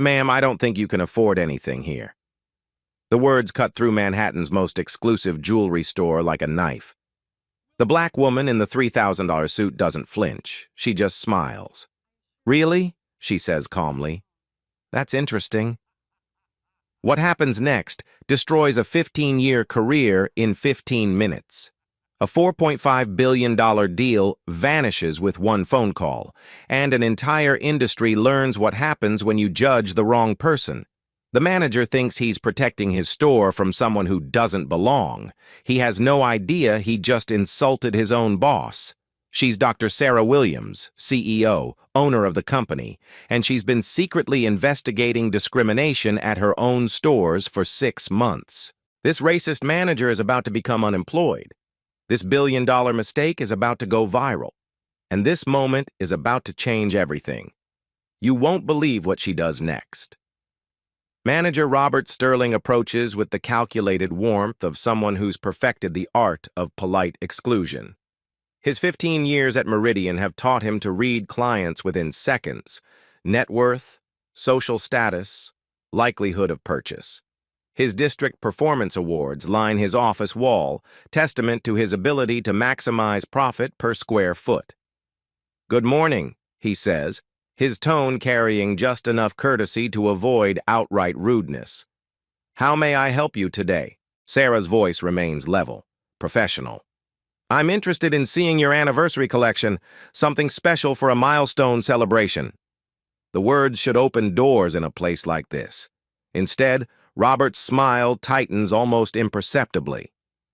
Ma'am, I don't think you can afford anything here. The words cut through Manhattan's most exclusive jewelry store like a knife. The black woman in the $3,000 suit doesn't flinch. She just smiles. Really? She says calmly. That's interesting. What happens next destroys a 15-year career in 15 minutes. A $4.5 billion deal vanishes with one phone call, and an entire industry learns what happens when you judge the wrong person. The manager thinks he's protecting his store from someone who doesn't belong. He has no idea he just insulted his own boss. She's Dr. Sarah Williams, CEO, owner of the company, and she's been secretly investigating discrimination at her own stores for 6 months. This racist manager is about to become unemployed. This billion-dollar mistake is about to go viral. And this moment is about to change everything. You won't believe what she does next. Manager Robert Sterling approaches with the calculated warmth of someone who's perfected the art of polite exclusion. His 15 years at Meridian have taught him to read clients within seconds: net worth, social status, likelihood of purchase. His district performance awards line his office wall, testament to his ability to maximize profit per square foot. "Good morning," he says, his tone carrying just enough courtesy to avoid outright rudeness. "How may I help you today?" Sarah's voice remains level, professional. "I'm interested in seeing your anniversary collection, something special for a milestone celebration." The words should open doors in a place like this. Instead, Robert's smile tightens almost imperceptibly.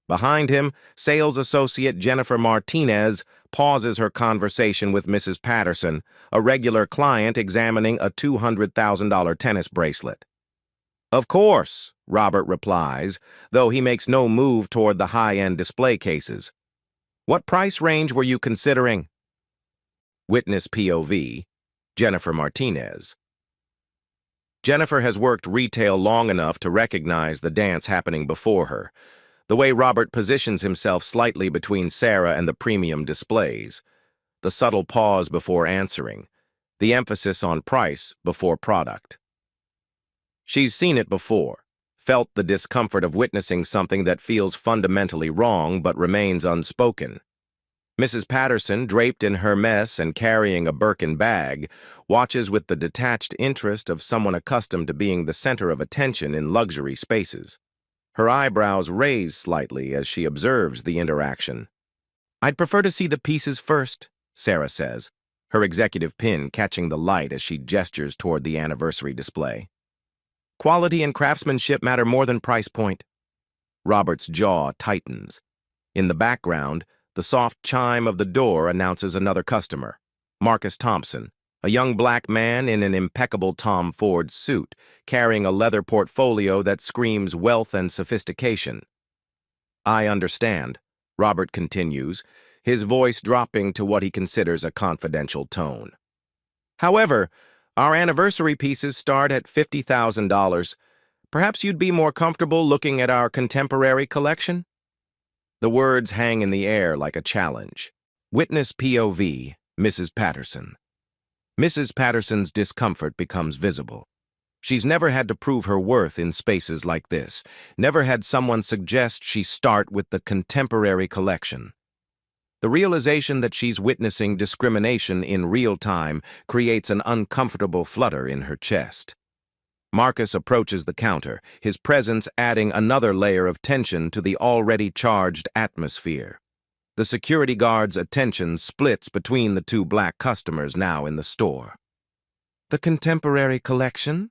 Behind him, sales associate Jennifer Martinez pauses her conversation with Mrs. Patterson, a regular client examining a $200,000 tennis bracelet. "Of course," Robert replies, though he makes no move toward the high-end display cases. "What price range were you considering?" Witness POV, Jennifer Martinez. Jennifer has worked retail long enough to recognize the dance happening before her. The way Robert positions himself slightly between Sarah and the premium displays. The subtle pause before answering. The emphasis on price before product. She's seen it before. Felt the discomfort of witnessing something that feels fundamentally wrong but remains unspoken. Mrs. Patterson, draped in Hermes and carrying a Birkin bag, watches with the detached interest of someone accustomed to being the center of attention in luxury spaces. Her eyebrows raise slightly as she observes the interaction. "I'd prefer to see the pieces first," Sarah says, her executive pin catching the light as she gestures toward the anniversary display. "Quality and craftsmanship matter more than price point." Robert's jaw tightens. In the background, the soft chime of the door announces another customer, Marcus Thompson, a young black man in an impeccable Tom Ford suit, carrying a leather portfolio that screams wealth and sophistication. "I understand," Robert continues, his voice dropping to what he considers a confidential tone. "However, our anniversary pieces start at $50,000. Perhaps you'd be more comfortable looking at our contemporary collection?" The words hang in the air like a challenge. Witness POV, Mrs. Patterson. Mrs. Patterson's discomfort becomes visible. She's never had to prove her worth in spaces like this, never had someone suggest she start with the contemporary collection. The realization that she's witnessing discrimination in real time creates an uncomfortable flutter in her chest. Marcus approaches the counter, his presence adding another layer of tension to the already charged atmosphere. The security guard's attention splits between the two black customers now in the store. "The contemporary collection?"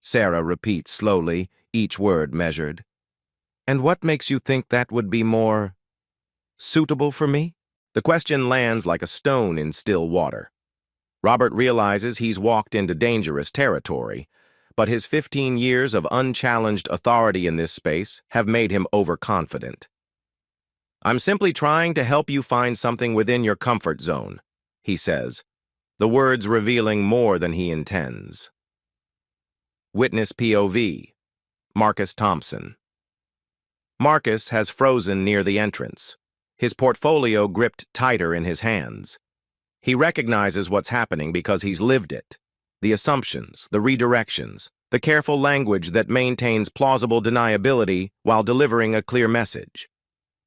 Sarah repeats slowly, each word measured. "And what makes you think that would be more suitable for me?" The question lands like a stone in still water. Robert realizes he's walked into dangerous territory, but his 15 years of unchallenged authority in this space have made him overconfident. "I'm simply trying to help you find something within your comfort zone," he says, the words revealing more than he intends. Witness POV, Marcus Thompson. Marcus has frozen near the entrance, his portfolio gripped tighter in his hands. He recognizes what's happening because he's lived it. The assumptions, the redirections, the careful language that maintains plausible deniability while delivering a clear message.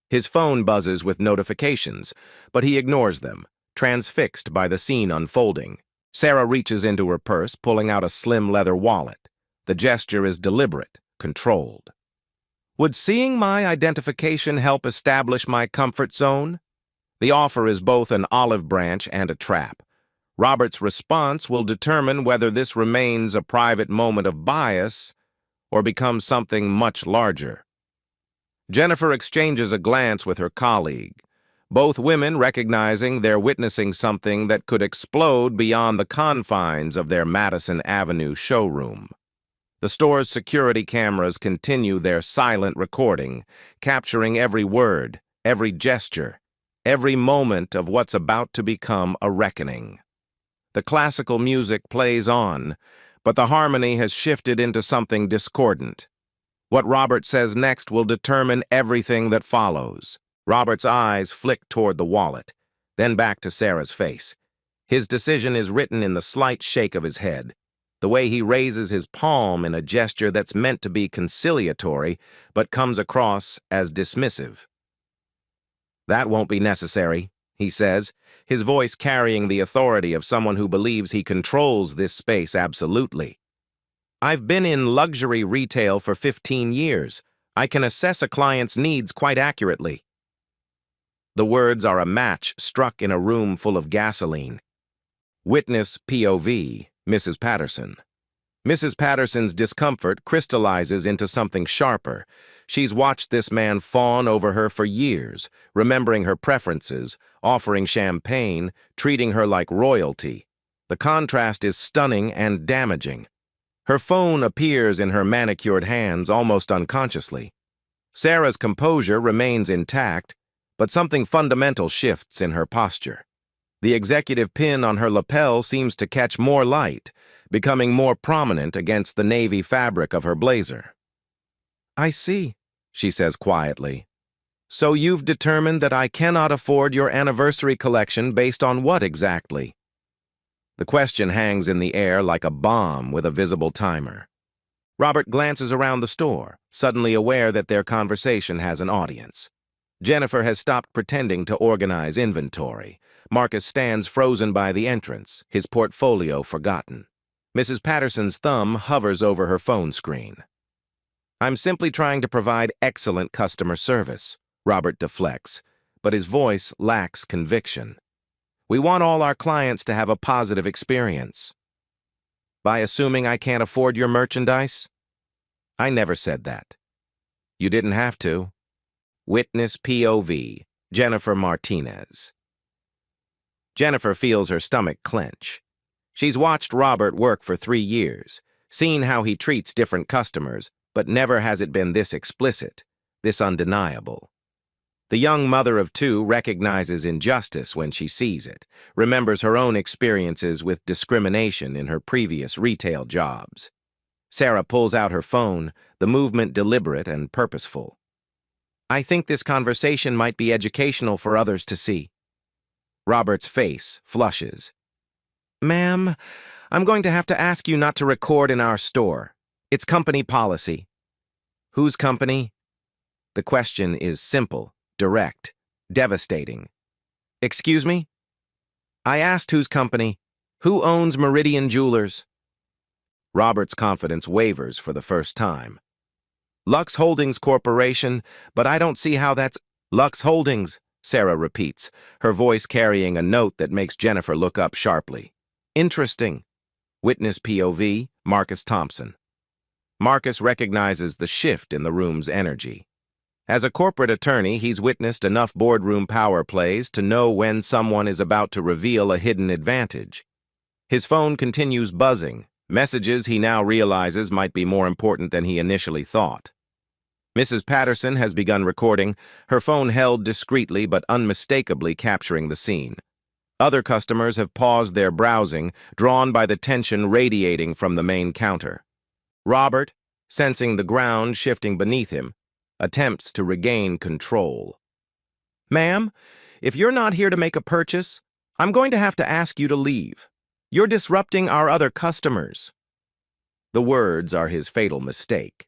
His phone buzzes with notifications, but he ignores them, transfixed by the scene unfolding. Sarah reaches into her purse, pulling out a slim leather wallet. The gesture is deliberate, controlled. Would seeing my identification help establish my comfort zone? The offer is both an olive branch and a trap. Robert's response will determine whether this remains a private moment of bias or becomes something much larger. Jennifer exchanges a glance with her colleague, both women recognizing they're witnessing something that could explode beyond the confines of their Madison Avenue showroom. The store's security cameras continue their silent recording, capturing every word, every gesture, every moment of what's about to become a reckoning. The classical music plays on, but the harmony has shifted into something discordant. What Robert says next will determine everything that follows. Robert's eyes flick toward the wallet, then back to Sarah's face. His decision is written in the slight shake of his head, the way he raises his palm in a gesture that's meant to be conciliatory but comes across as dismissive. "That won't be necessary," he says, his voice carrying the authority of someone who believes he controls this space absolutely. "I've been in luxury retail for 15 years. I can assess a client's needs quite accurately." The words are a match struck in a room full of gasoline. Witness POV, Mrs. Patterson. Mrs. Patterson's discomfort crystallizes into something sharper. She's watched this man fawn over her for years, remembering her preferences, offering champagne, treating her like royalty. The contrast is stunning and damaging. Her phone appears in her manicured hands almost unconsciously. Sarah's composure remains intact, but something fundamental shifts in her posture. The executive pin on her lapel seems to catch more light, becoming more prominent against the navy fabric of her blazer. "I see," she says quietly. "So you've determined that I cannot afford your anniversary collection based on what exactly?" The question hangs in the air like a bomb with a visible timer. Robert glances around the store, suddenly aware that their conversation has an audience. Jennifer has stopped pretending to organize inventory. Marcus stands frozen by the entrance, his portfolio forgotten. Mrs. Patterson's thumb hovers over her phone screen. "I'm simply trying to provide excellent customer service," Robert deflects, but his voice lacks conviction. "We want all our clients to have a positive experience." "By assuming I can't afford your merchandise?" "I never said that." "You didn't have to." Witness POV, Jennifer Martinez. Jennifer feels her stomach clench. She's watched Robert work for 3 years, seen how he treats different customers, but never has it been this explicit, this undeniable. The young mother of 2 recognizes injustice when she sees it, remembers her own experiences with discrimination in her previous retail jobs. Sarah pulls out her phone, the movement deliberate and purposeful. "I think this conversation might be educational for others to see." Robert's face flushes. "Ma'am, I'm going to have to ask you not to record in our store. It's company policy." "Whose company?" The question is simple, direct, devastating. "Excuse me?" "I asked whose company. Who owns Meridian Jewelers?" Robert's confidence wavers for the first time. "Lux Holdings Corporation, but I don't see how that's—" "Lux Holdings," Sarah repeats, her voice carrying a note that makes Jennifer look up sharply. "Interesting." Witness POV, Marcus Thompson. Marcus recognizes the shift in the room's energy. As a corporate attorney, he's witnessed enough boardroom power plays to know when someone is about to reveal a hidden advantage. His phone continues buzzing, messages he now realizes might be more important than he initially thought. Mrs. Patterson has begun recording, her phone held discreetly but unmistakably capturing the scene. Other customers have paused their browsing, drawn by the tension radiating from the main counter. Robert, sensing the ground shifting beneath him, attempts to regain control. "Ma'am, if you're not here to make a purchase, I'm going to have to ask you to leave." You're disrupting our other customers. The words are his fatal mistake.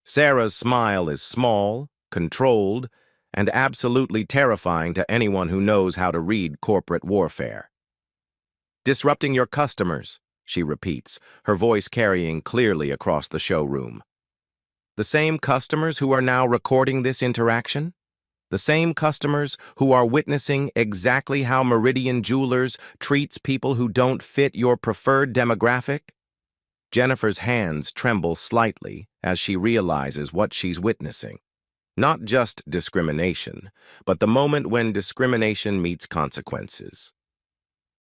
Sarah's smile is small, controlled, and absolutely terrifying to anyone who knows how to read corporate warfare. Disrupting your customers, she repeats, her voice carrying clearly across the showroom. The same customers who are now recording this interaction? The same customers who are witnessing exactly how Meridian Jewelers treats people who don't fit your preferred demographic? Jennifer's hands tremble slightly as she realizes what she's witnessing. Not just discrimination, but the moment when discrimination meets consequences.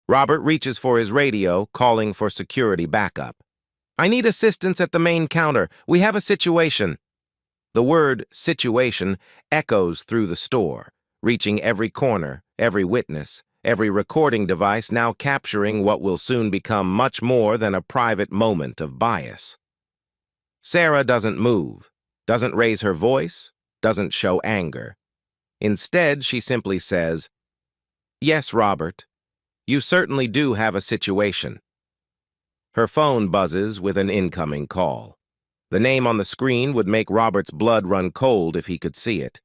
Robert reaches for his radio, calling for security backup. I need assistance at the main counter. We have a situation. The word situation echoes through the store, reaching every corner, every witness, every recording device, now capturing what will soon become much more than a private moment of bias. Sarah doesn't move, doesn't raise her voice, doesn't show anger. Instead, she simply says, Yes, Robert, you certainly do have a situation. Her phone buzzes with an incoming call. The name on the screen would make Robert's blood run cold if he could see it.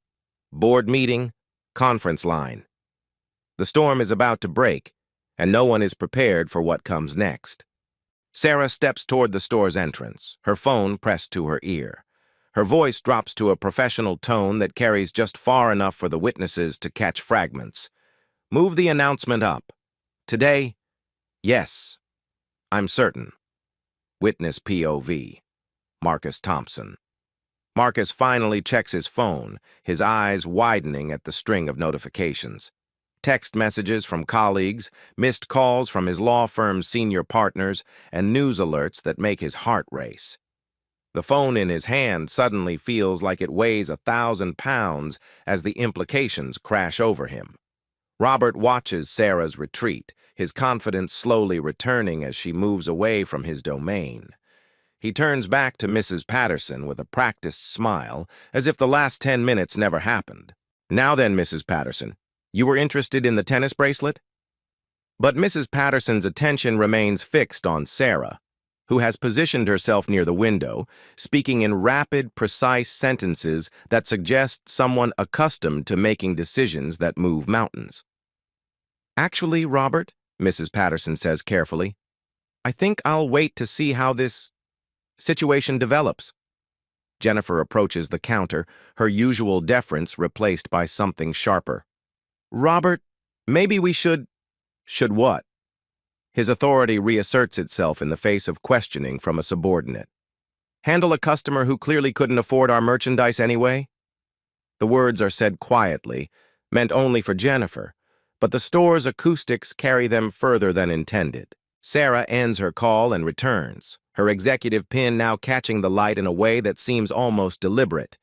Board meeting, conference line. The storm is about to break, and no one is prepared for what comes next. Sarah steps toward the store's entrance, her phone pressed to her ear. Her voice drops to a professional tone that carries just far enough for the witnesses to catch fragments. Move the announcement up. Today, yes, I'm certain. Witness POV. Marcus Thompson. Marcus finally checks his phone, his eyes widening at the string of notifications. Text messages from colleagues, missed calls from his law firm's senior partners, and news alerts that make his heart race. The phone in his hand suddenly feels like it weighs 1,000 pounds as the implications crash over him. Robert watches Sarah's retreat, his confidence slowly returning as she moves away from his domain. He turns back to Mrs. Patterson with a practiced smile, as if the last 10 minutes never happened. Now then, Mrs. Patterson, you were interested in the tennis bracelet? But Mrs. Patterson's attention remains fixed on Sarah, who has positioned herself near the window, speaking in rapid, precise sentences that suggest someone accustomed to making decisions that move mountains. Actually, Robert, Mrs. Patterson says carefully, I think I'll wait to see how this situation develops. Jennifer approaches the counter, her usual deference replaced by something sharper. Robert, maybe we should... Should what? His authority reasserts itself in the face of questioning from a subordinate. Handle a customer who clearly couldn't afford our merchandise anyway? The words are said quietly, meant only for Jennifer, but the store's acoustics carry them further than intended. Sarah ends her call and returns, her executive pin now catching the light in a way that seems almost deliberate.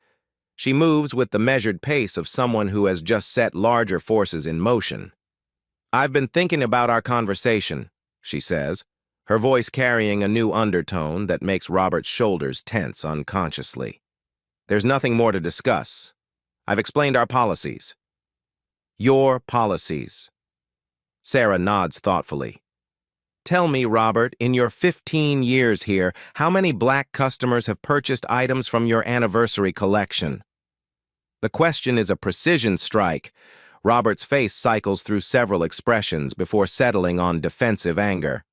She moves with the measured pace of someone who has just set larger forces in motion. I've been thinking about our conversation, she says, her voice carrying a new undertone that makes Robert's shoulders tense unconsciously. There's nothing more to discuss. I've explained our policies. Your policies. Sarah nods thoughtfully. Tell me, Robert, in your 15 years here, how many black customers have purchased items from your anniversary collection? The question is a precision strike. Robert's face cycles through several expressions before settling on defensive anger.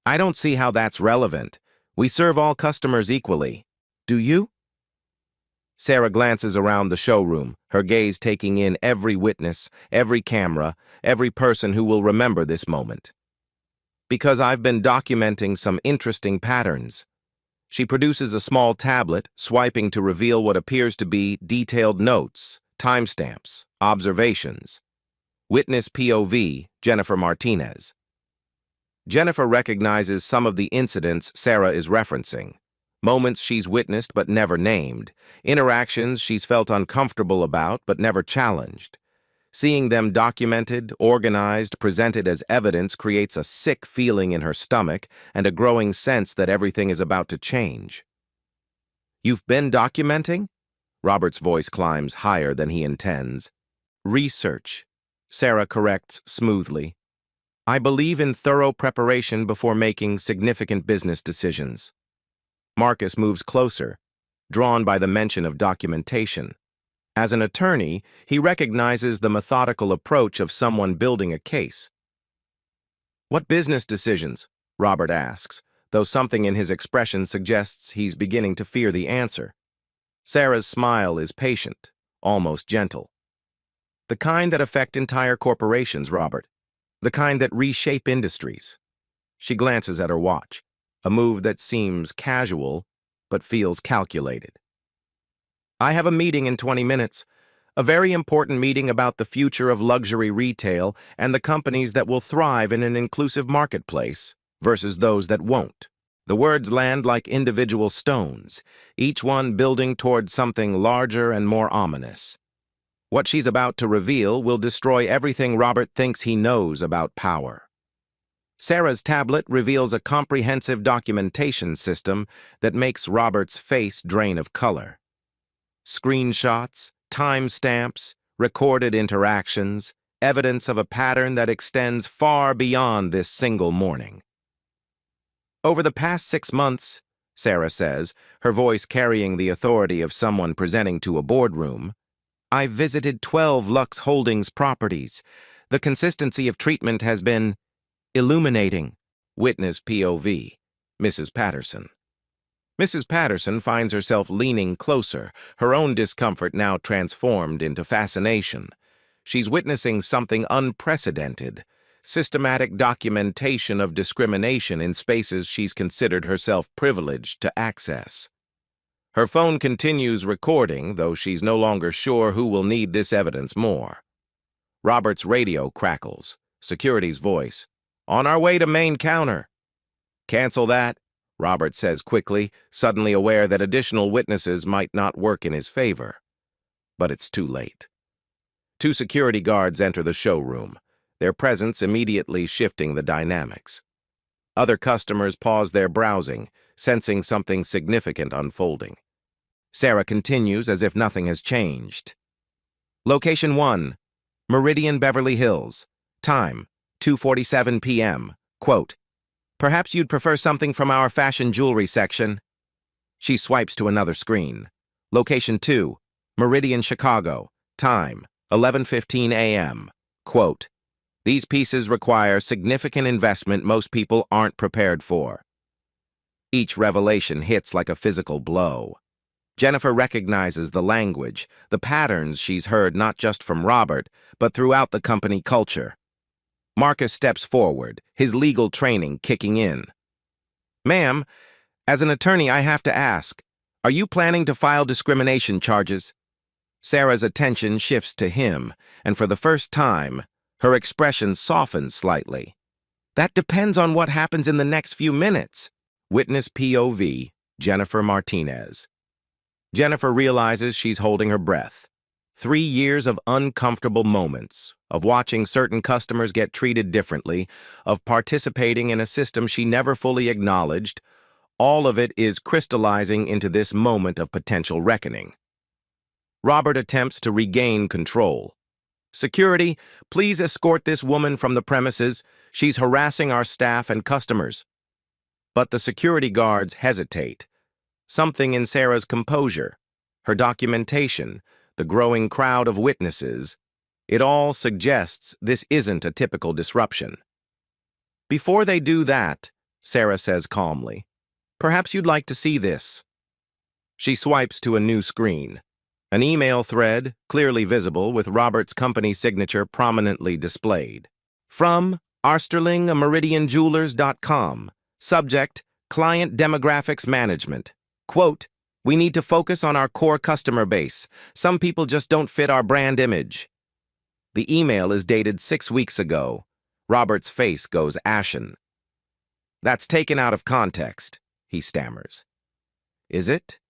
I don't see how that's relevant. We serve all customers equally. Do you? Sarah glances around the showroom, her gaze taking in every witness, every camera, every person who will remember this moment. Because I've been documenting some interesting patterns. She produces a small tablet, swiping to reveal what appears to be detailed notes, timestamps, observations. Witness POV, Jennifer Martinez. Jennifer recognizes some of the incidents Sarah is referencing. Moments she's witnessed but never named. Interactions she's felt uncomfortable about but never challenged. Seeing them documented, organized, presented as evidence creates a sick feeling in her stomach and a growing sense that everything is about to change. You've been documenting? Robert's voice climbs higher than he intends. Research, Sarah corrects smoothly. I believe in thorough preparation before making significant business decisions. Marcus moves closer, drawn by the mention of documentation. As an attorney, he recognizes the methodical approach of someone building a case. What business decisions? Robert asks, though something in his expression suggests he's beginning to fear the answer. Sarah's smile is patient, almost gentle. The kind that affect entire corporations, Robert. The kind that reshape industries. She glances at her watch, a move that seems casual, but feels calculated. I have a meeting in 20 minutes, a very important meeting about the future of luxury retail and the companies that will thrive in an inclusive marketplace versus those that won't. The words land like individual stones, each one building toward something larger and more ominous. What she's about to reveal will destroy everything Robert thinks he knows about power. Sarah's tablet reveals a comprehensive documentation system that makes Robert's face drain of color. Screenshots, timestamps, recorded interactions, evidence of a pattern that extends far beyond this single morning. Over the past 6 months, Sarah says, her voice carrying the authority of someone presenting to a boardroom, I've visited 12 Lux Holdings properties. The consistency of treatment has been illuminating. Witness POV, Mrs. Patterson. Mrs. Patterson finds herself leaning closer, her own discomfort now transformed into fascination. She's witnessing something unprecedented, systematic documentation of discrimination in spaces she's considered herself privileged to access. Her phone continues recording, though she's no longer sure who will need this evidence more. Robert's radio crackles, security's voice. On our way to main counter. Cancel that, Robert says quickly, suddenly aware that additional witnesses might not work in his favor. But it's too late. 2 security guards enter the showroom, their presence immediately shifting the dynamics. Other customers pause their browsing, sensing something significant unfolding. Sarah continues as if nothing has changed. Location 1, Meridian, Beverly Hills. Time, 2:47 p.m. Quote, perhaps you'd prefer something from our fashion jewelry section. She swipes to another screen. Location 2, Meridian, Chicago. Time, 11:15 a.m. Quote, these pieces require significant investment most people aren't prepared for. Each revelation hits like a physical blow. Jennifer recognizes the language, the patterns she's heard not just from Robert, but throughout the company culture. Marcus steps forward, his legal training kicking in. Ma'am, as an attorney I have to ask, are you planning to file discrimination charges? Sarah's attention shifts to him, and for the first time, her expression softens slightly. That depends on what happens in the next few minutes. Witness POV, Jennifer Martinez. Jennifer realizes she's holding her breath. 3 years of uncomfortable moments, of watching certain customers get treated differently, of participating in a system she never fully acknowledged, all of it is crystallizing into this moment of potential reckoning. Robert attempts to regain control. Security, please escort this woman from the premises. She's harassing our staff and customers. But the security guards hesitate. Something in Sarah's composure, her documentation, the growing crowd of witnesses, it all suggests this isn't a typical disruption. Before they do that, Sarah says calmly, perhaps you'd like to see this. She swipes to a new screen. An email thread, clearly visible with Robert's company signature prominently displayed. From arsterling@meridianjewelers.com. Subject, Client Demographics Management. Quote, we need to focus on our core customer base. Some people just don't fit our brand image. The email is dated 6 weeks ago. Robert's face goes ashen. That's taken out of context, he stammers. Is it?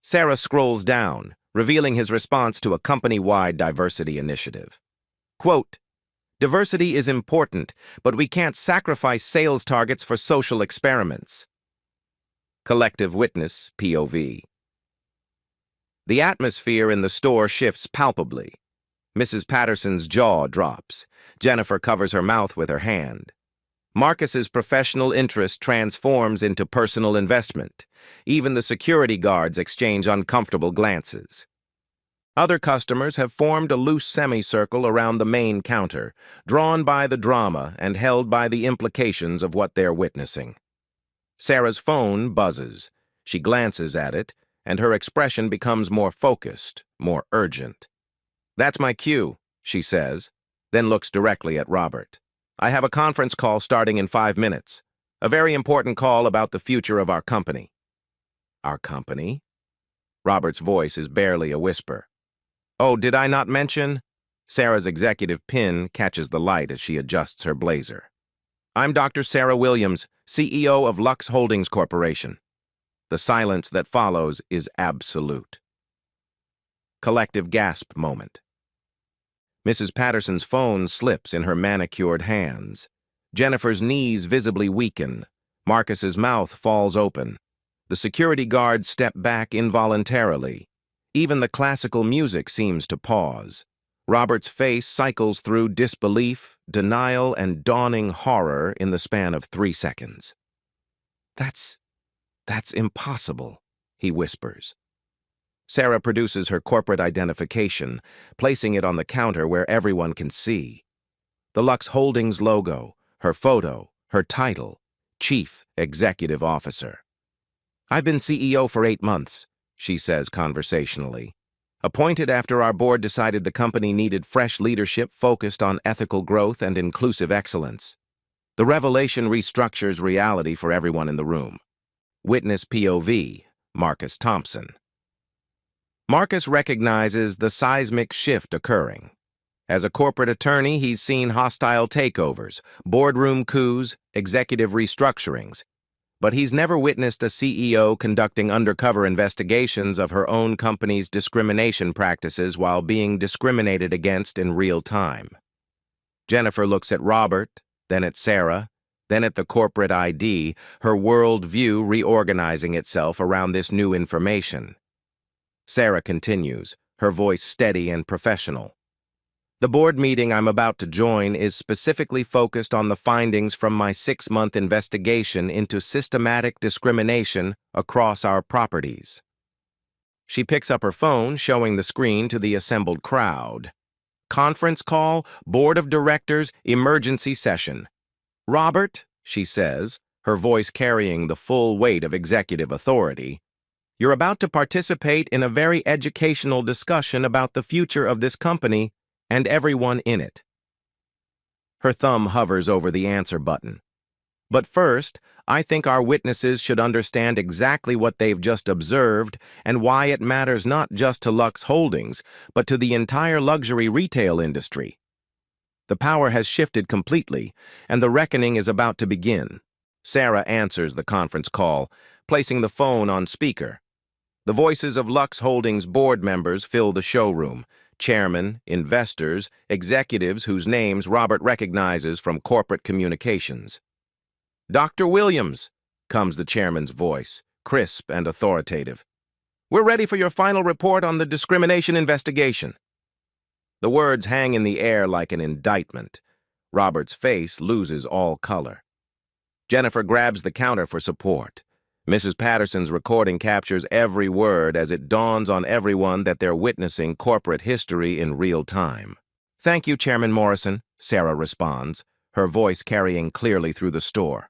Sarah scrolls down, revealing his response to a company-wide diversity initiative. Quote, diversity is important, but we can't sacrifice sales targets for social experiments. Collective witness, POV. The atmosphere in the store shifts palpably. Mrs. Patterson's jaw drops. Jennifer covers her mouth with her hand. Marcus's professional interest transforms into personal investment. Even the security guards exchange uncomfortable glances. Other customers have formed a loose semicircle around the main counter, drawn by the drama and held by the implications of what they're witnessing. Sarah's phone buzzes. She glances at it, and her expression becomes more focused, more urgent. "That's my cue," she says, then looks directly at Robert. "I have a conference call starting in 5 minutes. A very important call about the future of our company." "Our company?" Robert's voice is barely a whisper. "Oh, did I not mention?" Sarah's executive pin catches the light as she adjusts her blazer. "I'm Dr. Sarah Williams, CEO of Lux Holdings Corporation." The silence that follows is absolute. Collective gasp moment. Mrs. Patterson's phone slips in her manicured hands. Jennifer's knees visibly weaken. Marcus's mouth falls open. The security guards step back involuntarily. Even the classical music seems to pause. Robert's face cycles through disbelief, denial, and dawning horror in the span of 3 seconds. That's impossible," he whispers. Sarah produces her corporate identification, placing it on the counter where everyone can see. The Lux Holdings logo, her photo, her title, Chief Executive Officer. "I've been CEO for 8 months, she says conversationally. "Appointed after our board decided the company needed fresh leadership focused on ethical growth and inclusive excellence. The revelation restructures reality for everyone in the room." Witness POV, Marcus Thompson. Marcus recognizes the seismic shift occurring. As a corporate attorney, he's seen hostile takeovers, boardroom coups, executive restructurings, but he's never witnessed a CEO conducting undercover investigations of her own company's discrimination practices while being discriminated against in real time. Jennifer looks at Robert, then at Sarah, then at the corporate ID, her world view reorganizing itself around this new information. Sarah continues, her voice steady and professional. "The board meeting I'm about to join is specifically focused on the findings from my 6-month investigation into systematic discrimination across our properties." She picks up her phone, showing the screen to the assembled crowd. "Conference call, board of directors, emergency session. Robert," she says, her voice carrying the full weight of executive authority, "you're about to participate in a very educational discussion about the future of this company and everyone in it." Her thumb hovers over the answer button. "But first, I think our witnesses should understand exactly what they've just observed and why it matters not just to Lux Holdings, but to the entire luxury retail industry. The power has shifted completely, and the reckoning is about to begin." Sarah answers the conference call, placing the phone on speaker. The voices of Lux Holdings board members fill the showroom. Chairmen, investors, executives whose names Robert recognizes from corporate communications. "Dr. Williams," comes the chairman's voice, crisp and authoritative. "We're ready for your final report on the discrimination investigation." The words hang in the air like an indictment. Robert's face loses all color. Jennifer grabs the counter for support. Mrs. Patterson's recording captures every word as it dawns on everyone that they're witnessing corporate history in real time. "Thank you, Chairman Morrison," Sarah responds, her voice carrying clearly through the store.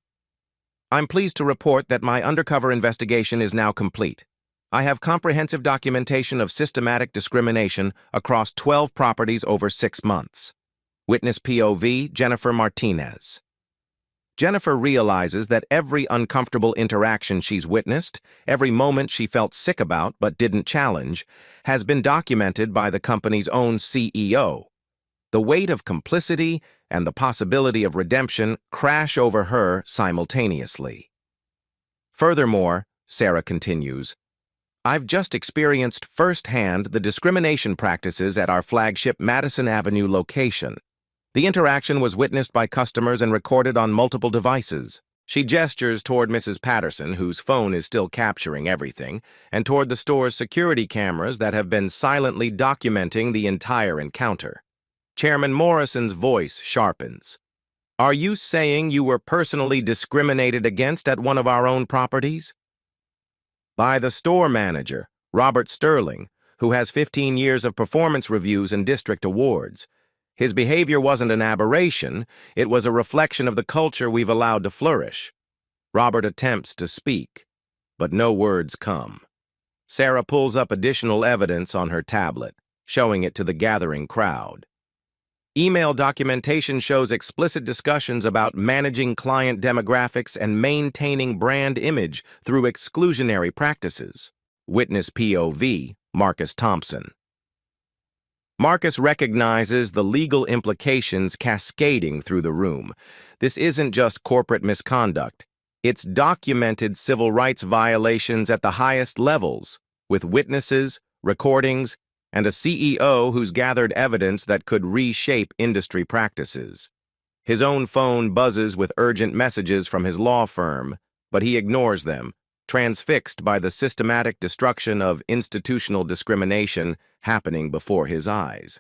"I'm pleased to report that my undercover investigation is now complete. I have comprehensive documentation of systematic discrimination across 12 properties over 6 months. Witness POV, Jennifer Martinez." Jennifer realizes that every uncomfortable interaction she's witnessed, every moment she felt sick about but didn't challenge, has been documented by the company's own CEO. The weight of complicity and the possibility of redemption crash over her simultaneously. Furthermore, Sarah continues, "I've just experienced firsthand the discrimination practices at our flagship Madison Avenue location. The interaction was witnessed by customers and recorded on multiple devices. She gestures toward Mrs. Patterson, whose phone is still capturing everything, and toward the store's security cameras that have been silently documenting the entire encounter. Chairman Morrison's voice sharpens. Are you saying you were personally discriminated against at one of our own properties? By the store manager, Robert Sterling, who has 15 years of performance reviews and district awards. His behavior wasn't an aberration, it was a reflection of the culture we've allowed to flourish. Robert attempts to speak, but no words come. Sarah pulls up additional evidence on her tablet, showing it to the gathering crowd. Email documentation shows explicit discussions about managing client demographics and maintaining brand image through exclusionary practices. Witness POV, Marcus Thompson. Marcus recognizes the legal implications cascading through the room. This isn't just corporate misconduct. It's documented civil rights violations at the highest levels, with witnesses, recordings, and a CEO who's gathered evidence that could reshape industry practices. His own phone buzzes with urgent messages from his law firm, but he ignores them, transfixed by the systematic destruction of institutional discrimination happening before his eyes.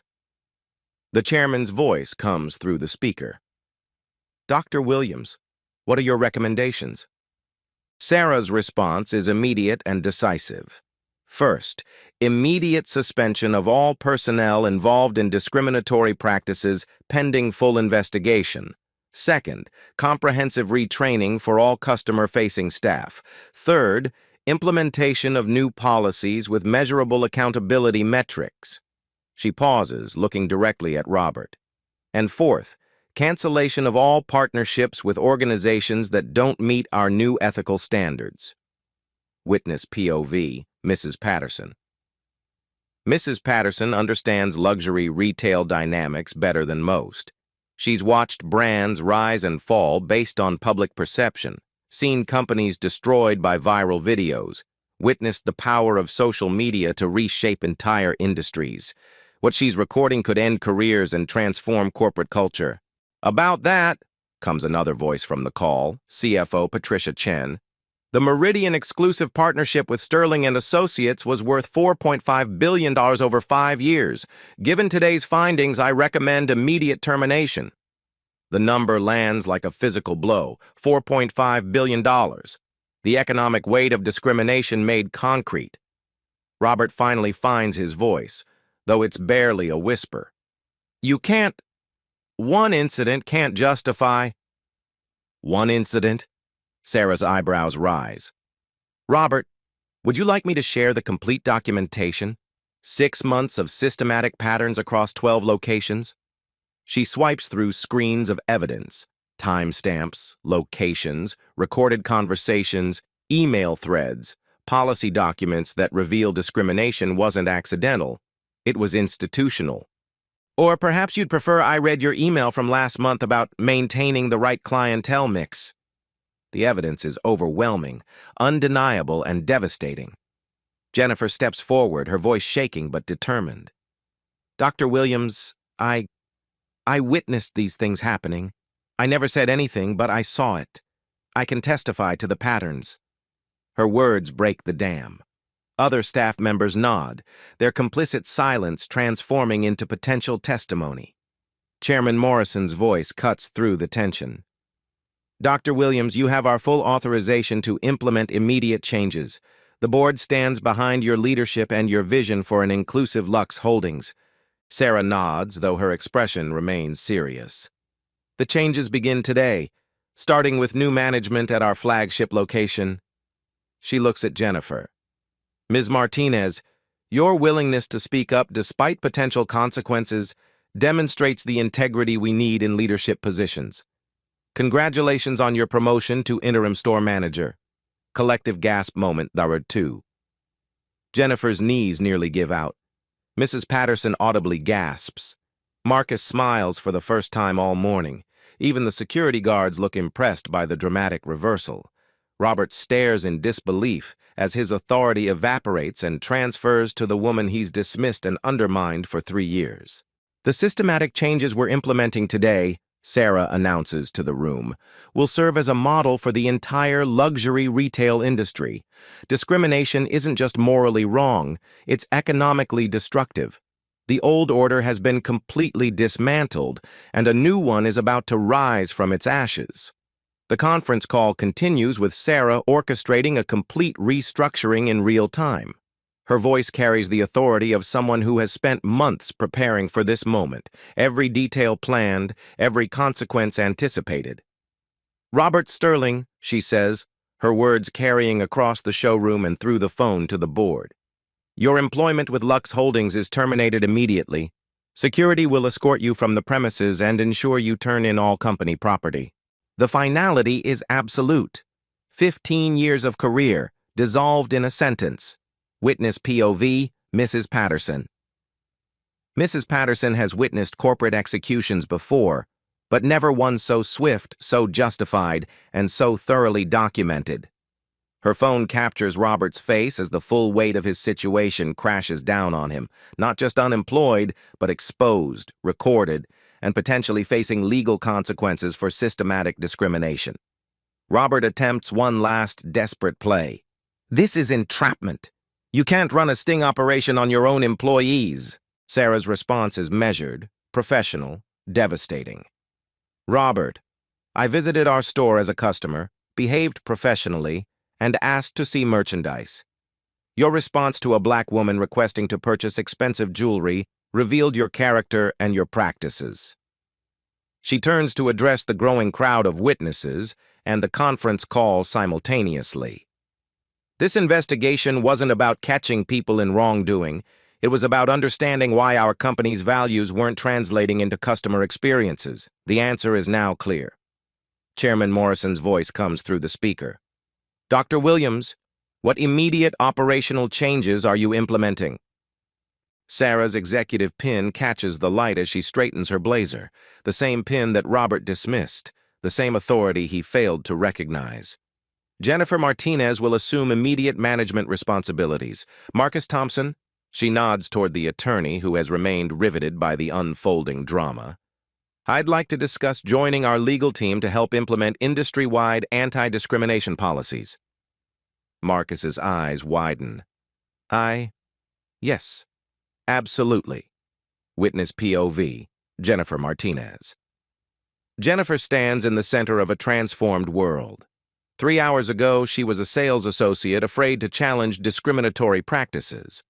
The chairman's voice comes through the speaker. Dr. Williams, what are your recommendations? Sarah's response is immediate and decisive. First, immediate suspension of all personnel involved in discriminatory practices pending full investigation. Second, comprehensive retraining for all customer-facing staff. Third, implementation of new policies with measurable accountability metrics. She pauses, looking directly at Robert. And fourth, cancellation of all partnerships with organizations that don't meet our new ethical standards. Witness POV, Mrs. Patterson. Mrs. Patterson understands luxury retail dynamics better than most. She's watched brands rise and fall based on public perception, seen companies destroyed by viral videos, witnessed the power of social media to reshape entire industries. What she's recording could end careers and transform corporate culture. About that, comes another voice from the call, CFO Patricia Chen. The Meridian exclusive partnership with Sterling and Associates was worth $4.5 billion over 5 years. Given today's findings, I recommend immediate termination. The number lands like a physical blow, $4.5 billion. The economic weight of discrimination made concrete. Robert finally finds his voice, though it's barely a whisper. One incident can't justify. One incident? Sarah's eyebrows rise. Robert, would you like me to share the complete documentation? 6 months of systematic patterns across 12 locations? She swipes through screens of evidence, timestamps, locations, recorded conversations, email threads, policy documents that reveal discrimination wasn't accidental, it was institutional. Or perhaps you'd prefer I read your email from last month about maintaining the right clientele mix. The evidence is overwhelming, undeniable, and devastating. Jennifer steps forward, her voice shaking but determined. Dr. Williams, I witnessed these things happening. I never said anything, but I saw it. I can testify to the patterns. Her words break the dam. Other staff members nod, their complicit silence transforming into potential testimony. Chairman Morrison's voice cuts through the tension. Dr. Williams, you have our full authorization to implement immediate changes. The board stands behind your leadership and your vision for an inclusive Lux Holdings. Sarah nods, though her expression remains serious. The changes begin today, starting with new management at our flagship location. She looks at Jennifer. Ms. Martinez, your willingness to speak up despite potential consequences demonstrates the integrity we need in leadership positions. Congratulations on your promotion to interim store manager. Collective gasp moment, there were 2. Jennifer's knees nearly give out. Mrs. Patterson audibly gasps. Marcus smiles for the first time all morning. Even the security guards look impressed by the dramatic reversal. Robert stares in disbelief as his authority evaporates and transfers to the woman he's dismissed and undermined for 3 years. The systematic changes we're implementing today, Sarah announces to the room, will serve as a model for the entire luxury retail industry. Discrimination isn't just morally wrong, it's economically destructive. The old order has been completely dismantled, and a new one is about to rise from its ashes. The conference call continues with Sarah orchestrating a complete restructuring in real time. Her voice carries the authority of someone who has spent months preparing for this moment, every detail planned, every consequence anticipated. "Robert Sterling," she says, her words carrying across the showroom and through the phone to the board. "Your employment with Lux Holdings is terminated immediately. Security will escort you from the premises and ensure you turn in all company property. The finality is absolute. 15 years of career, dissolved in a sentence. Witness POV, Mrs. Patterson." Mrs. Patterson has witnessed corporate executions before, but never one so swift, so justified, and so thoroughly documented. Her phone captures Robert's face as the full weight of his situation crashes down on him, not just unemployed, but exposed, recorded, and potentially facing legal consequences for systematic discrimination. Robert attempts one last desperate play. "This is entrapment. You can't run a sting operation on your own employees." Sarah's response is measured, professional, devastating. "Robert, I visited our store as a customer, behaved professionally, and asked to see merchandise. Your response to a black woman requesting to purchase expensive jewelry revealed your character and your practices." She turns to address the growing crowd of witnesses and the conference call simultaneously. "This investigation wasn't about catching people in wrongdoing. It was about understanding why our company's values weren't translating into customer experiences. The answer is now clear." Chairman Morrison's voice comes through the speaker. "Dr. Williams, what immediate operational changes are you implementing?" Sarah's executive pin catches the light as she straightens her blazer, the same pin that Robert dismissed, the same authority he failed to recognize. "Jennifer Martinez will assume immediate management responsibilities. Marcus Thompson," she nods toward the attorney who has remained riveted by the unfolding drama, "I'd like to discuss joining our legal team to help implement industry-wide anti-discrimination policies." Marcus's eyes widen. Yes, absolutely." Witness POV, Jennifer Martinez. Jennifer stands in the center of a transformed world. 3 hours ago, she was a sales associate afraid to challenge discriminatory practices.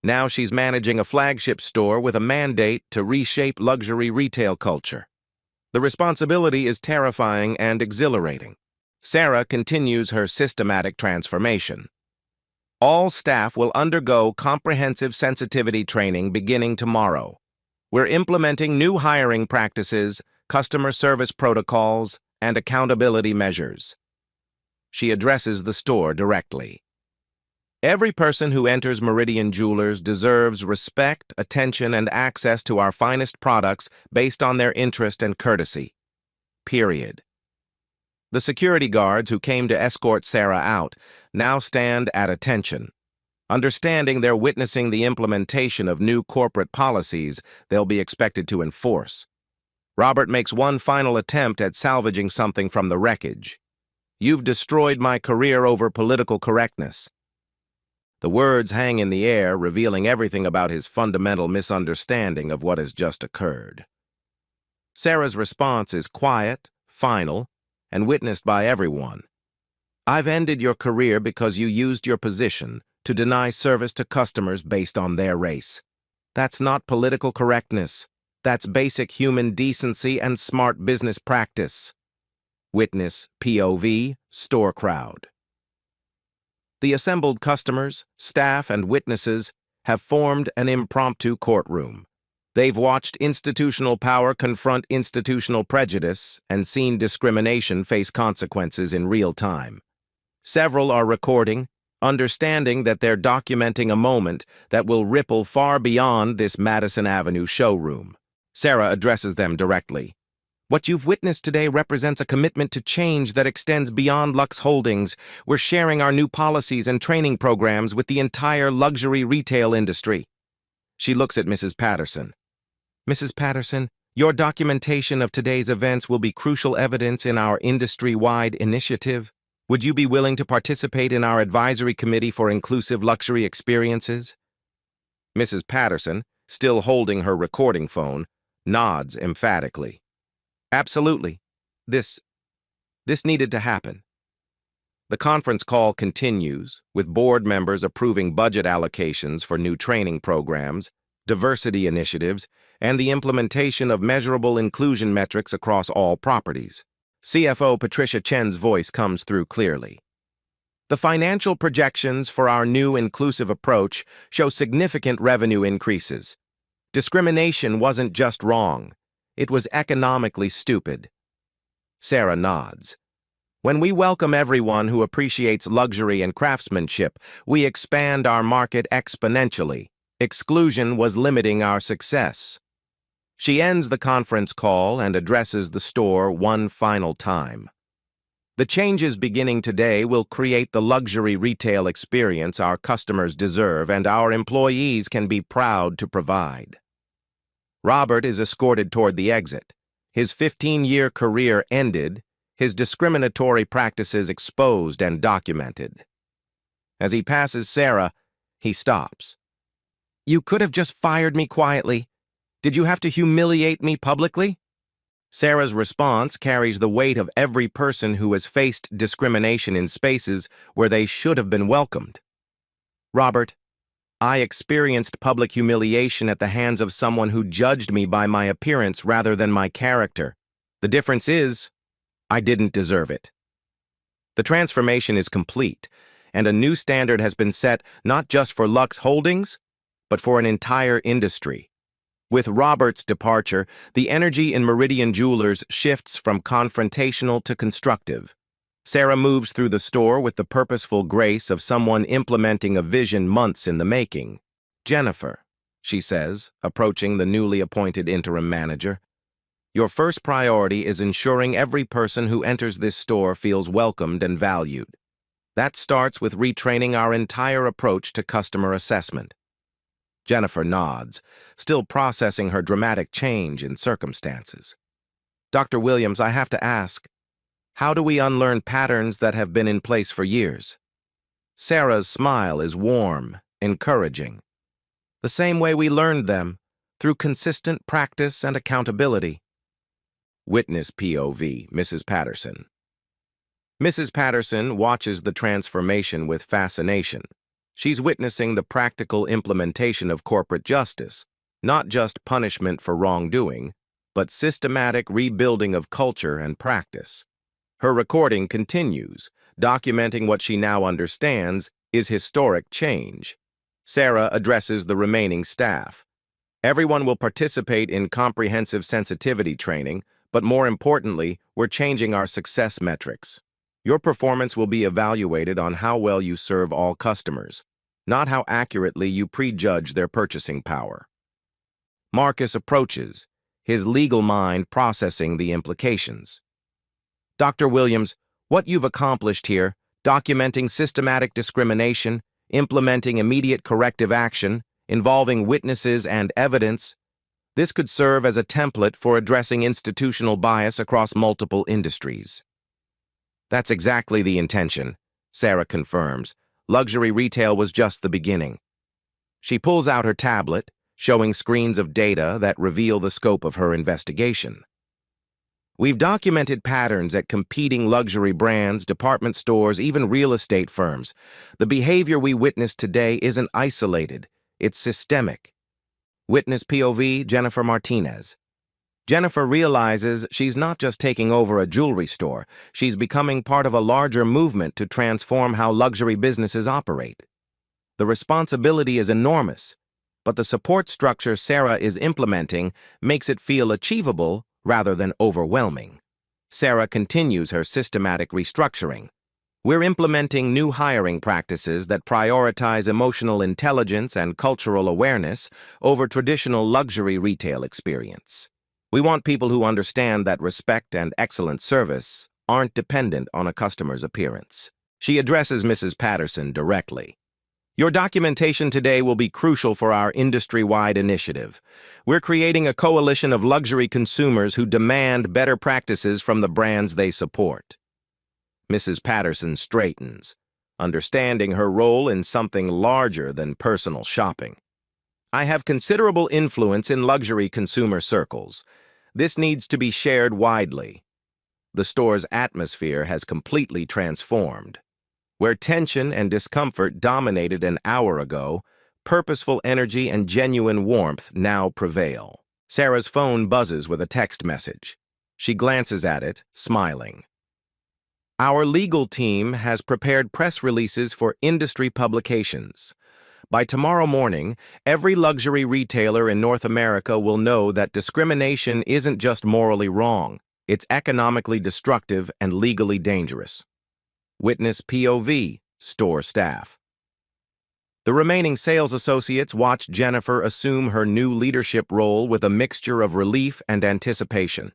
Now she's managing a flagship store with a mandate to reshape luxury retail culture. The responsibility is terrifying and exhilarating. Sarah continues her systematic transformation. "All staff will undergo comprehensive sensitivity training beginning tomorrow. We're implementing new hiring practices, customer service protocols, and accountability measures." She addresses the store directly. "Every person who enters Meridian Jewelers deserves respect, attention, and access to our finest products based on their interest and courtesy. Period." The security guards who came to escort Sarah out now stand at attention. Understanding they're witnessing the implementation of new corporate policies they'll be expected to enforce. Robert makes one final attempt at salvaging something from the wreckage. "You've destroyed my career over political correctness." The words hang in the air, revealing everything about his fundamental misunderstanding of what has just occurred. Sarah's response is quiet, final, and witnessed by everyone. "I've ended your career because you used your position to deny service to customers based on their race. That's not political correctness. That's basic human decency and smart business practice." Witness POV, store crowd. The assembled customers, staff, and witnesses have formed an impromptu courtroom. They've watched institutional power confront institutional prejudice and seen discrimination face consequences in real time. Several are recording, understanding that they're documenting a moment that will ripple far beyond this Madison Avenue showroom. Sarah addresses them directly. "What you've witnessed today represents a commitment to change that extends beyond Lux Holdings. We're sharing our new policies and training programs with the entire luxury retail industry." She looks at Mrs. Patterson. "Mrs. Patterson, Your documentation of today's events will be crucial evidence in our industry-wide initiative. Would you be willing to participate in our advisory committee for inclusive luxury experiences? Mrs. Patterson, still holding her recording phone, nods emphatically. Absolutely. This needed to happen. The conference call continues, with board members approving budget allocations for new training programs, diversity initiatives, and the implementation of measurable inclusion metrics across all properties. CFO Patricia Chen's voice comes through clearly. The financial projections for our new inclusive approach show significant revenue increases. Discrimination wasn't just wrong, it was economically stupid. Sarah nods. When we welcome everyone who appreciates luxury and craftsmanship, we expand our market exponentially. Exclusion was limiting our success. She ends the conference call and addresses the store one final time. The changes beginning today will create the luxury retail experience our customers deserve and our employees can be proud to provide. Robert is escorted toward the exit. His 15-year career ended, his discriminatory practices exposed and documented. As he passes Sarah, he stops. You could have just fired me quietly. Did you have to humiliate me publicly? Sarah's response carries the weight of every person who has faced discrimination in spaces where they should have been welcomed. Robert, I experienced public humiliation at the hands of someone who judged me by my appearance rather than my character. The difference is, I didn't deserve it. The transformation is complete, and a new standard has been set not just for Lux Holdings, but for an entire industry. With Robert's departure, the energy in Meridian Jewelers shifts from confrontational to constructive. Sarah moves through the store with the purposeful grace of someone implementing a vision months in the making. Jennifer, she says, approaching the newly appointed interim manager, your first priority is ensuring every person who enters this store feels welcomed and valued. That starts with retraining our entire approach to customer assessment. Jennifer nods, still processing her dramatic change in circumstances. Dr. Williams, I have to ask, how do we unlearn patterns that have been in place for years? Sarah's smile is warm, encouraging. The same way we learned them, through consistent practice and accountability. Witness POV, Mrs. Patterson. Mrs. Patterson watches the transformation with fascination. She's witnessing the practical implementation of corporate justice, not just punishment for wrongdoing, but systematic rebuilding of culture and practice. Her recording continues, documenting what she now understands is historic change. Sarah addresses the remaining staff. Everyone will participate in comprehensive sensitivity training, but more importantly, we're changing our success metrics. Your performance will be evaluated on how well you serve all customers, not how accurately you prejudge their purchasing power. Marcus approaches, his legal mind processing the implications. Dr. Williams, what you've accomplished here, documenting systematic discrimination, implementing immediate corrective action, involving witnesses and evidence, this could serve as a template for addressing institutional bias across multiple industries. That's exactly the intention, Sarah confirms. Luxury retail was just the beginning. She pulls out her tablet, showing screens of data that reveal the scope of her investigation. We've documented patterns at competing luxury brands, department stores, even real estate firms. The behavior we witness today isn't isolated, it's systemic. Witness POV, Jennifer Martinez. Jennifer realizes she's not just taking over a jewelry store, she's becoming part of a larger movement to transform how luxury businesses operate. The responsibility is enormous, but the support structure Sarah is implementing makes it feel achievable rather than overwhelming. Sarah continues her systematic restructuring. We're implementing new hiring practices that prioritize emotional intelligence and cultural awareness over traditional luxury retail experience. We want people who understand that respect and excellent service aren't dependent on a customer's appearance. She addresses Mrs. Patterson directly. Your documentation today will be crucial for our industry-wide initiative. We're creating a coalition of luxury consumers who demand better practices from the brands they support. Mrs. Patterson straightens, understanding her role in something larger than personal shopping. I have considerable influence in luxury consumer circles. This needs to be shared widely. The store's atmosphere has completely transformed. Where tension and discomfort dominated an hour ago, purposeful energy and genuine warmth now prevail. Sarah's phone buzzes with a text message. She glances at it, smiling. Our legal team has prepared press releases for industry publications. By tomorrow morning, every luxury retailer in North America will know that discrimination isn't just morally wrong, it's economically destructive and legally dangerous. Witness POV, store staff. The remaining sales associates watch Jennifer assume her new leadership role with a mixture of relief and anticipation.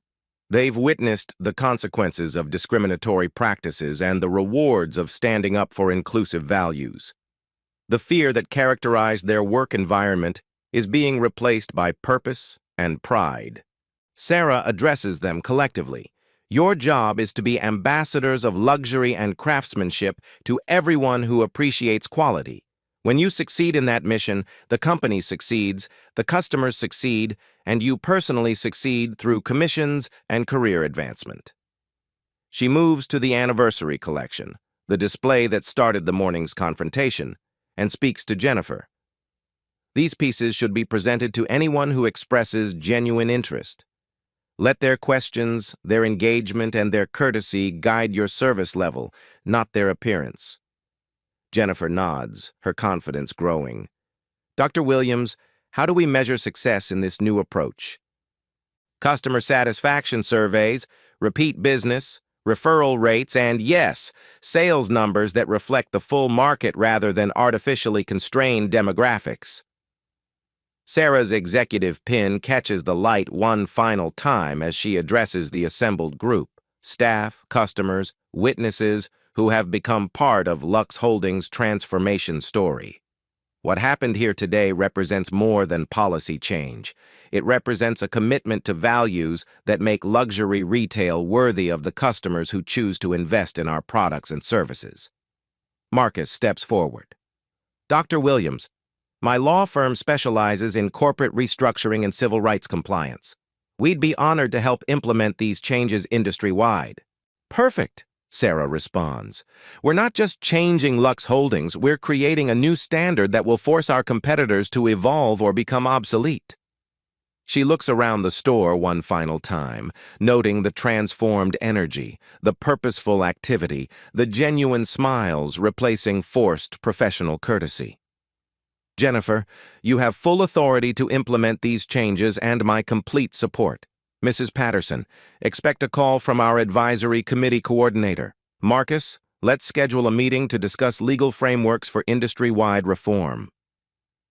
They've witnessed the consequences of discriminatory practices and the rewards of standing up for inclusive values. The fear that characterized their work environment is being replaced by purpose and pride. Sarah addresses them collectively. Your job is to be ambassadors of luxury and craftsmanship to everyone who appreciates quality. When you succeed in that mission, the company succeeds, the customers succeed, and you personally succeed through commissions and career advancement. She moves to the anniversary collection, the display that started the morning's confrontation, and speaks to Jennifer. These pieces should be presented to anyone who expresses genuine interest. Let their questions, their engagement, and their courtesy guide your service level, not their appearance. Jennifer nods, her confidence growing. Dr. Williams, how do we measure success in this new approach? Customer satisfaction surveys, repeat business, referral rates, and yes, sales numbers that reflect the full market rather than artificially constrained demographics. Sarah's executive pin catches the light one final time as she addresses the assembled group, staff, customers, witnesses who have become part of Lux Holdings' transformation story. What happened here today represents more than policy change. It represents a commitment to values that make luxury retail worthy of the customers who choose to invest in our products and services. Marcus steps forward. Dr. Williams, my law firm specializes in corporate restructuring and civil rights compliance. We'd be honored to help implement these changes industry-wide. Perfect, Sarah responds. We're not just changing Lux Holdings, we're creating a new standard that will force our competitors to evolve or become obsolete. She looks around the store one final time, noting the transformed energy, the purposeful activity, the genuine smiles replacing forced professional courtesy. Jennifer, you have full authority to implement these changes and my complete support. Mrs. Patterson, expect a call from our advisory committee coordinator. Marcus, let's schedule a meeting to discuss legal frameworks for industry-wide reform.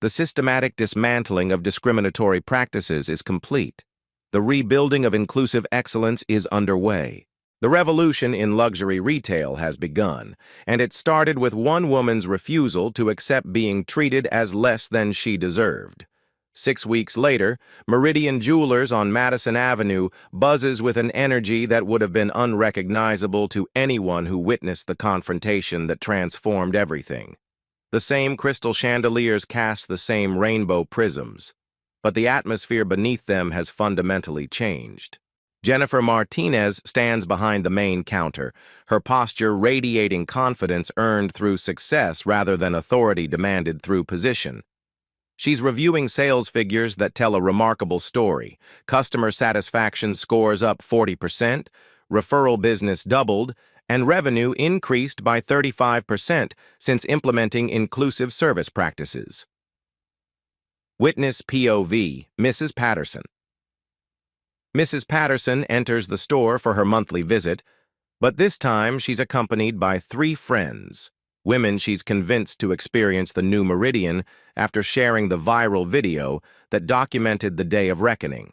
The systematic dismantling of discriminatory practices is complete. The rebuilding of inclusive excellence is underway. The revolution in luxury retail has begun, and it started with one woman's refusal to accept being treated as less than she deserved. 6 weeks later, Meridian Jewelers on Madison Avenue buzzes with an energy that would have been unrecognizable to anyone who witnessed the confrontation that transformed everything. The same crystal chandeliers cast the same rainbow prisms, but the atmosphere beneath them has fundamentally changed. Jennifer Martinez stands behind the main counter, her posture radiating confidence earned through success rather than authority demanded through position. She's reviewing sales figures that tell a remarkable story. Customer satisfaction scores up 40%, referral business doubled, and revenue increased by 35% since implementing inclusive service practices. Witness POV, Mrs. Patterson. Mrs. Patterson enters the store for her monthly visit, but this time she's accompanied by 3 friends, women she's convinced to experience the new Meridian after sharing the viral video that documented the day of reckoning.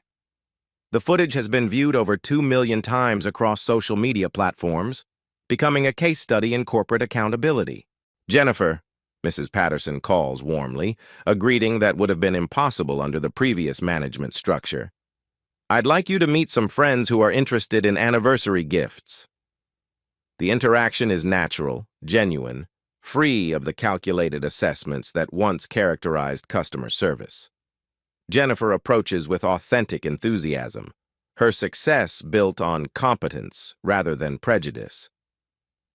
The footage has been viewed over 2 million times across social media platforms, becoming a case study in corporate accountability. Jennifer, Mrs. Patterson calls warmly, a greeting that would have been impossible under the previous management structure. "I'd like you to meet some friends who are interested in anniversary gifts." The interaction is natural, genuine, free of the calculated assessments that once characterized customer service. Jennifer approaches with authentic enthusiasm, her success built on competence rather than prejudice.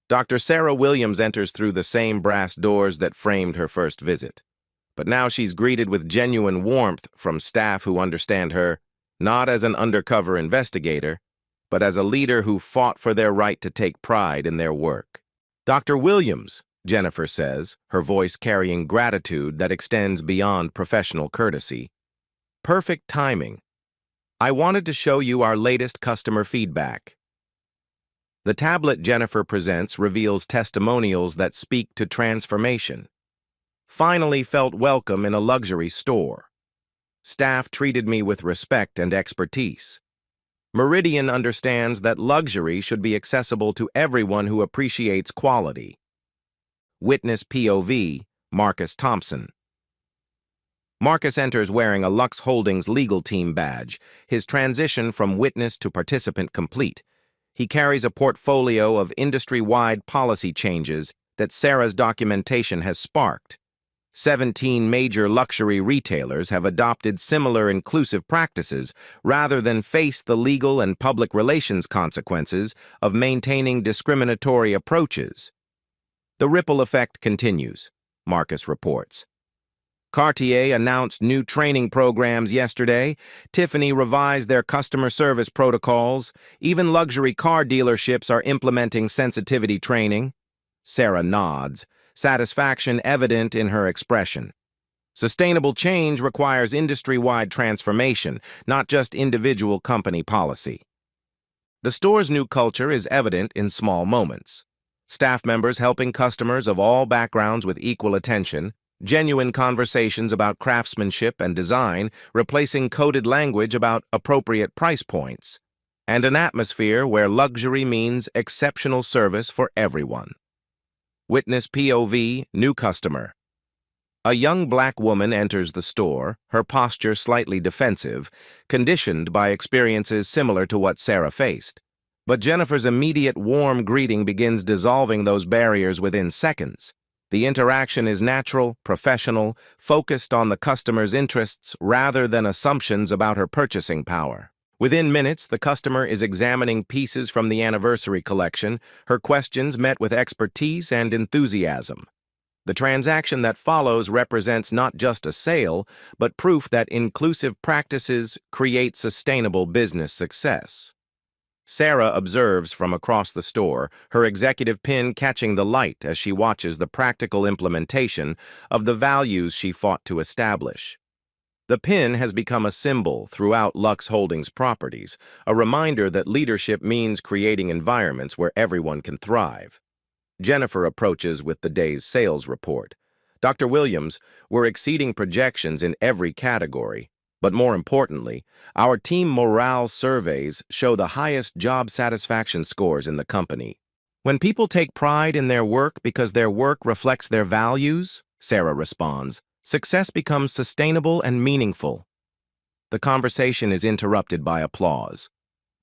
Dr. Sarah Williams enters through the same brass doors that framed her first visit. But now she's greeted with genuine warmth from staff who understand her, not as an undercover investigator, but as a leader who fought for their right to take pride in their work. "Dr. Williams," Jennifer says, her voice carrying gratitude that extends beyond professional courtesy. "Perfect timing. I wanted to show you our latest customer feedback." The tablet Jennifer presents reveals testimonials that speak to transformation. "Finally felt welcome in a luxury store. Staff treated me with respect and expertise. Meridian understands that luxury should be accessible to everyone who appreciates quality." Witness POV, Marcus Thompson. Marcus enters wearing a Lux Holdings legal team badge, his transition from witness to participant complete. He carries a portfolio of industry-wide policy changes that Sarah's documentation has sparked. 17 major luxury retailers have adopted similar inclusive practices rather than face the legal and public relations consequences of maintaining discriminatory approaches. The ripple effect continues, Marcus reports. Cartier announced new training programs yesterday. Tiffany revised their customer service protocols. Even luxury car dealerships are implementing sensitivity training. Sarah nods, satisfaction evident in her expression. Sustainable change requires industry-wide transformation, not just individual company policy. The store's new culture is evident in small moments. Staff members helping customers of all backgrounds with equal attention, genuine conversations about craftsmanship and design, replacing coded language about appropriate price points, and an atmosphere where luxury means exceptional service for everyone. Witness POV, new customer. A young black woman enters the store, her posture slightly defensive, conditioned by experiences similar to what Sarah faced. But Jennifer's immediate warm greeting begins dissolving those barriers within seconds. The interaction is natural, professional, focused on the customer's interests rather than assumptions about her purchasing power. Within minutes, the customer is examining pieces from the anniversary collection, her questions met with expertise and enthusiasm. The transaction that follows represents not just a sale, but proof that inclusive practices create sustainable business success. Sarah observes from across the store, her executive pin catching the light as she watches the practical implementation of the values she fought to establish. The pin has become a symbol throughout Lux Holdings properties, a reminder that leadership means creating environments where everyone can thrive. Jennifer approaches with the day's sales report. "Dr. Williams, we're exceeding projections in every category. But more importantly, our team morale surveys show the highest job satisfaction scores in the company. When people take pride in their work because their work reflects their values," Sarah responds, "success becomes sustainable and meaningful." The conversation is interrupted by applause.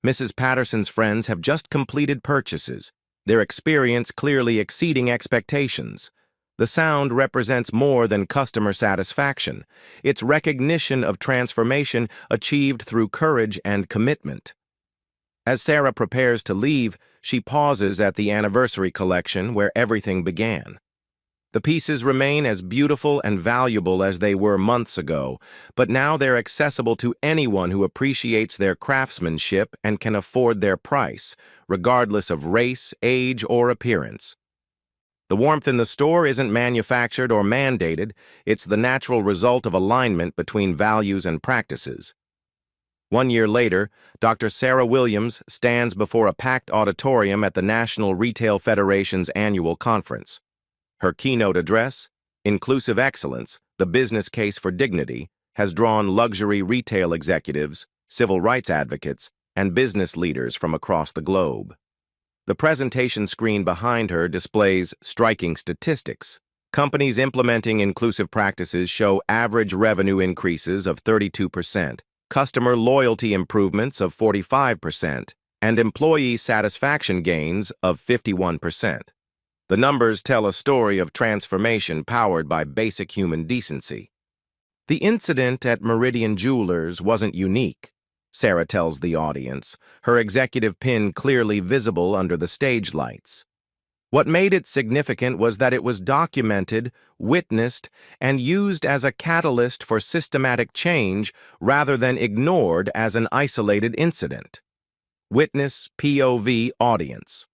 Mrs. Patterson's friends have just completed purchases, their experience clearly exceeding expectations. The sound represents more than customer satisfaction. It's recognition of transformation achieved through courage and commitment. As Sarah prepares to leave, she pauses at the anniversary collection where everything began. The pieces remain as beautiful and valuable as they were months ago, but now they're accessible to anyone who appreciates their craftsmanship and can afford their price, regardless of race, age, or appearance. The warmth in the store isn't manufactured or mandated, it's the natural result of alignment between values and practices. 1 year later, Dr. Sarah Williams stands before a packed auditorium at the National Retail Federation's annual conference. Her keynote address, Inclusive Excellence, the Business Case for Dignity, has drawn luxury retail executives, civil rights advocates, and business leaders from across the globe. The presentation screen behind her displays striking statistics. Companies implementing inclusive practices show average revenue increases of 32%, customer loyalty improvements of 45%, and employee satisfaction gains of 51%. The numbers tell a story of transformation powered by basic human decency. The incident at Meridian Jewelers wasn't unique, Sarah tells the audience, her executive pin clearly visible under the stage lights. What made it significant was that it was documented, witnessed, and used as a catalyst for systematic change rather than ignored as an isolated incident. Witness POV audience.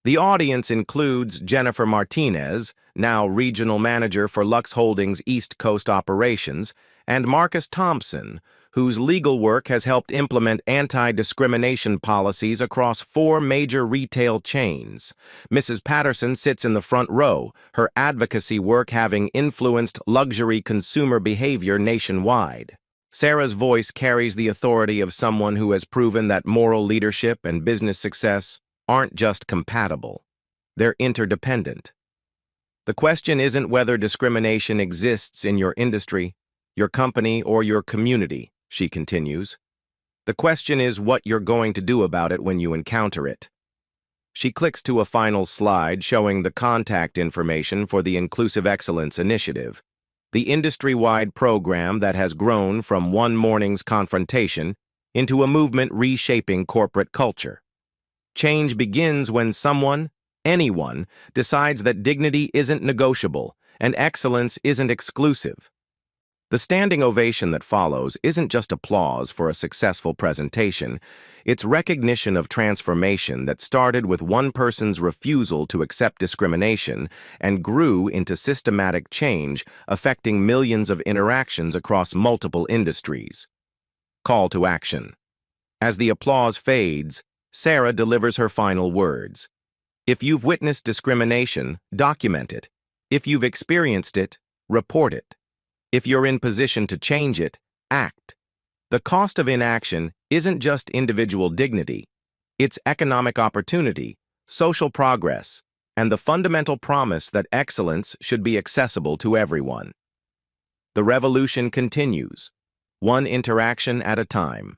The audience includes Jennifer Martinez, now regional manager for Lux Holdings East Coast operations, and Marcus Thompson, whose legal work has helped implement anti-discrimination policies across 4 major retail chains. Mrs. Patterson sits in the front row, her advocacy work having influenced luxury consumer behavior nationwide. Sarah's voice carries the authority of someone who has proven that moral leadership and business success aren't just compatible, they're interdependent. The question isn't whether discrimination exists in your industry, your company, or your community, she continues. The question is what you're going to do about it when you encounter it. She clicks to a final slide showing the contact information for the Inclusive Excellence Initiative, the industry-wide program that has grown from one morning's confrontation into a movement reshaping corporate culture. Change begins when someone, anyone, decides that dignity isn't negotiable and excellence isn't exclusive. The standing ovation that follows isn't just applause for a successful presentation, it's recognition of transformation that started with one person's refusal to accept discrimination and grew into systematic change affecting millions of interactions across multiple industries. Call to action. As the applause fades, Sarah delivers her final words. If you've witnessed discrimination, document it. If you've experienced it, report it. If you're in position to change it, act. The cost of inaction isn't just individual dignity. It's economic opportunity, social progress, and the fundamental promise that excellence should be accessible to everyone. The revolution continues, one interaction at a time.